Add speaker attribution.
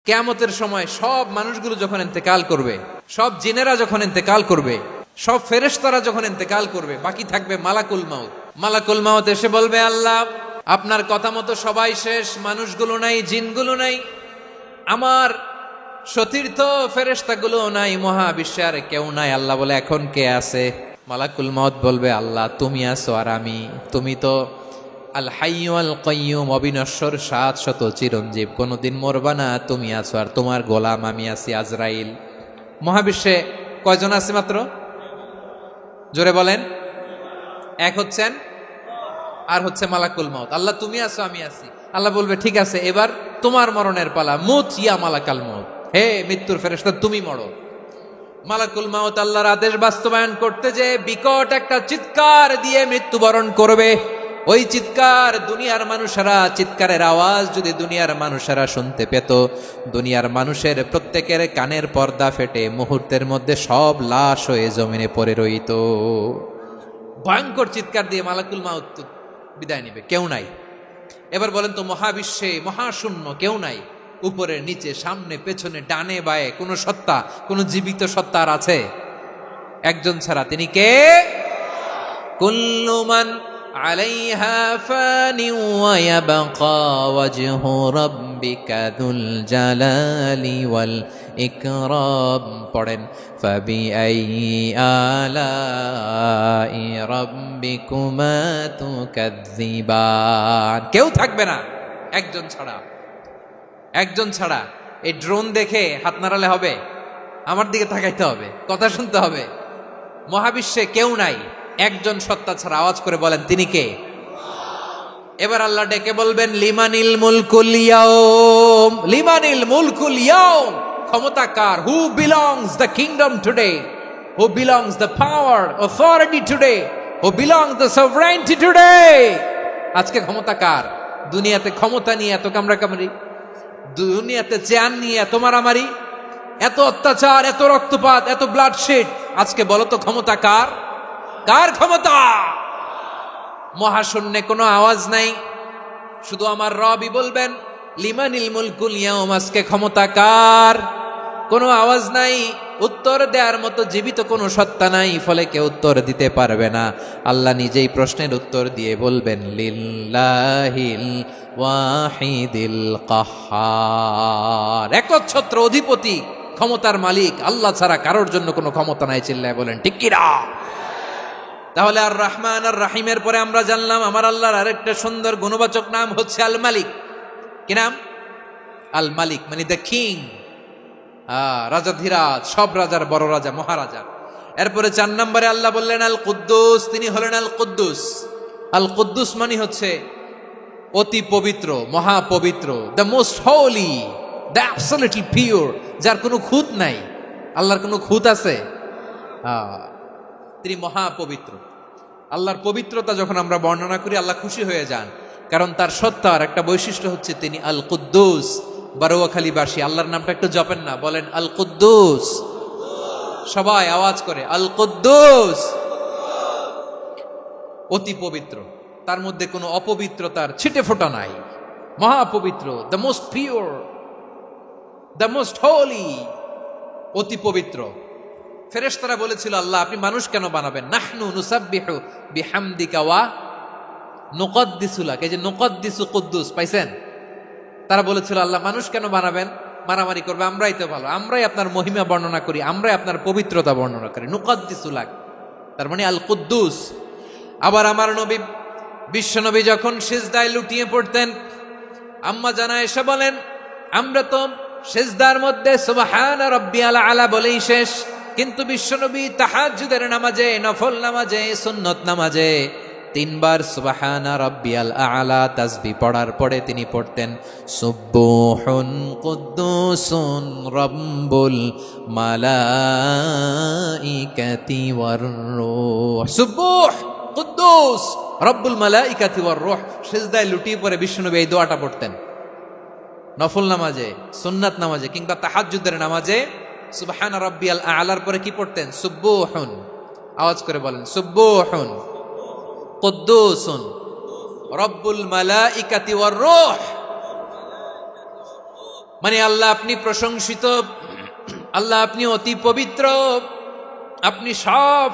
Speaker 1: কিয়ামতের সময় সব মানুষগুলো যখন ইন্তেকাল করবে, সব জিনেরা যখন ইন্তেকাল করবে, সব ফেরেশতারা যখন ইন্তেকাল করবে, বাকি থাকবে মালাকুল মাউত। মালাকুল মাউত এসে বলবে, আল্লাহ আপনার কথা মতো সবাই শেষ, মানুষগুলো নাই, জিনগুলো নাই, আমার সতীর্থ ফেরেশতাগুলো নাই, মহাবিশ্বে আর কেউ নাই। আল্লাহ বলে, এখন কে আছে? মালাকুল মাউত বলবে, আল্লাহ তুমি আছো আর আমি। তুমি তো আল হাইয়্যু আল কাইয়্যুম, অবিনশ্বর, শাশ্বত, চিরঞ্জীব, কোনোদিন মরবা না, তুমি আছো আর তোমার গোলাম আমি আছি আজরাইল। মহাবিশ্বে কয়জন আছে মাত্র? জোরে বলেন। এক হচ্ছেন আর হচ্ছে মালাকুল মাউত। আল্লাহ তুমি আছো আমি আছি। আল্লাহ বলবে, ঠিক আছে, এবার তোমার মরণের পালা, মুত ইয়া মালাকাল মাউত, হে মৃত্যুর ফেরেশতা তুমি মরো। মালাকুল মাউত আল্লাহর আদেশ বাস্তবায়ন করতে যে বিকট একটা চিৎকার দিয়ে মৃত্যুবরণ করবে। ওই চিৎকার দুনিয়ার মানুষেরা, চিৎকারের আওয়াজ যদি দুনিয়ার মানুষেরা শুনতে পেত, দুনিয়ার মানুষের প্রত্যেকের কানের পর্দা ফেটে মুহূর্তের মধ্যে সব লাশ হয়ে জমিনে পড়ে রইত। ভয়ঙ্কর চিৎকার দিয়ে মালাকুল মাউত বিদায় নিবে, কেউ নাই। এবার বলেন তো, মহাবিশ্বে মহাশূন্য, কেউ নাই, উপরে নিচে সামনে পেছনে ডানে বায়ে কোন সত্তা, কোন জীবিত সত্তা আর আছে? একজন ছাড়া, তিনি কে? কুল্লু মান আলাইহা ফানি ওয়া ইয়াবকা ওয়াজহু রাব্বিকা যুল জালালি ওয়াল ইকরাম। পড়েন, ফাবিআইয়ি আলাই রাব্বিকুমা তুকাযযিবান। কেউ থাকবে না একজন ছাড়া, একজন ছাড়া। এই ড্রোন দেখে হাত নাড়ালে হবে? আমার দিকে তাকাইতে হবে, কথা শুনতে হবে। মহাবিশ্বে কেউ নাই, একজন সত্তা ছাড়া। আওয়াজ করে বলেন, তিনি কে? এবার আল্লাহ ডেকে বলবেন, লিমানিল মুলকুল ইয়াউম, লিমানিল মুলকুল ইয়াউম। ক্ষমতা কার? Who belongs the kingdom today, who belongs the power authority today, who belongs the sovereignty today. আজকে ক্ষমতা কার? দুনিয়াতে ক্ষমতা নিয়ে এত কামড়াকামড়ি, দুনিয়াতে চেয়ার নিয়ে এত মারামারি, এত অত্যাচার, এত রক্তপাত, এত ব্লাডশেড। আজকে বলো তো ক্ষমতা কার? কার ক্ষমতা? মহাশূন্যে কোনো আওয়াজ নাই, শুধু আমার রবই বলবেন, লিমানিল মুলকুল ইয়াউম। আজকে ক্ষমতা কার? কোনো আওয়াজ নাই, উত্তর দেওয়ার মতো জীবিত কোনো সত্তা নাই, ফলে কেউ উত্তর দিতে পারবে না। আল্লাহ নিজেই প্রশ্নের উত্তর দিয়ে বলবেন, লিল্লাহিল ওয়াহিদিল কাহ্হার। একচ্ছত্র অধিপতি, ক্ষমতার মালিক আল্লাহ ছাড়া কারোর জন্য কোনো ক্ষমতা নাই। চিল্লায় বলেন ঠিক কিনা? তাহলে আর রহমান আর রাহিমের পরে আমরা জানলাম আমার আল্লাহর আরেকটা সুন্দর গুণবাচক নাম হচ্ছে আল মালিক। কি নাম? আল মালিক, মানে দ্য কিং, রাজাধিরাজ, সব রাজার বড় রাজা, মহারাজা। এরপরে 4 নম্বরে আল্লাহ বললেন আল কুদ্দুস, তিনি হলেন আল কুদ্দুস। আল কুদ্দুস মানে হচ্ছে অতি পবিত্র, মহাপবিত্র, the most holy, the absolutely pure, যার কোনো খুঁত নাই। আল্লাহর কোনো খুঁত আছে? তিনি মহাপবিত্র। আল্লাহর পবিত্রতা যখন আমরা বর্ণনা করি, আল্লাহ খুশি হয়ে যান, কারণ তার সত্তার একটা বৈশিষ্ট্য হচ্ছে তিনি আল কুদ্দুস। বারোয়াখালীবাসী আল্লাহর নামটা একটু জপেন না, বলেন আল কুদ্দুস, সবাই আওয়াজ করে আল কুদ্দুস। অতি পবিত্র, তার মধ্যে কোনো অপবিত্রতার ছিটে ফোঁটা নাই, মহাপবিত্র, the most pure, the most holy, অতি পবিত্র। ফেরেশতারা বলেছিল, আল্লাহ আপনি মানুষ কেন বানাবেন? নাহনু নুসাব্বিহু বিহামদিকা ওয়া নুকদ্দিসু লাক। এই যে নুকদ্দিসু কুদ্দুস পাইছেন? তারা বলেছিল, আল্লাহ মানুষ কেন বানাবেন? মারামারি করবে, আমরাই তো ভালো, আমরাই আপনার মহিমা বর্ণনা করি, আমরাই আপনার পবিত্রতা বর্ণনা করি। নুকদ্দিসু লাক, তার মানে আল কুদ্দুস। আবার আমার নবী, বিশ্ব নবী যখন সিজদায় লুটিয়ে পড়তেন, আম্মা জানা এসে বলেন, আমরা তো সিজদার মধ্যে সুবহানা রাব্বিয়াল আলা বলেই শেষ, কিন্তু বিশ্বনবী তাহাজ্জুদের নামাজে, নফল নামাজে, সুন্নত নামাজে 3 বার সুবহানা রাব্বিয়াল আলা তাসবিহ পড়ার পরে তিনি পড়তেন, সুবহুন কুদ্দুসুন রাব্বুল মালাইকাতি ওয়ার রূহ। সুবহ কুদ্দুস রব্বুল মালাইকাতি ওয়ার রূহ। সিজদায় লুটিয়ে পড়ে বিশ্বনবী এই দোয়াটা পড়তেন। নফল নামাজে, সুন্নাত নামাজে কিংবা তাহাজ্জুদের নামাজে সুবহানা রাব্বিয়াল আলার পরে কি পড়তেন? সুবহুন। আওয়াজ করে বলেন, সুবহুন কুদ্দুসুন রব্বুল মালাইকাতি ওয়ার রূহ। মানে আল্লাহ আপনি প্রশংসিত, আল্লাহ আপনি অতি পবিত্র, আপনি সব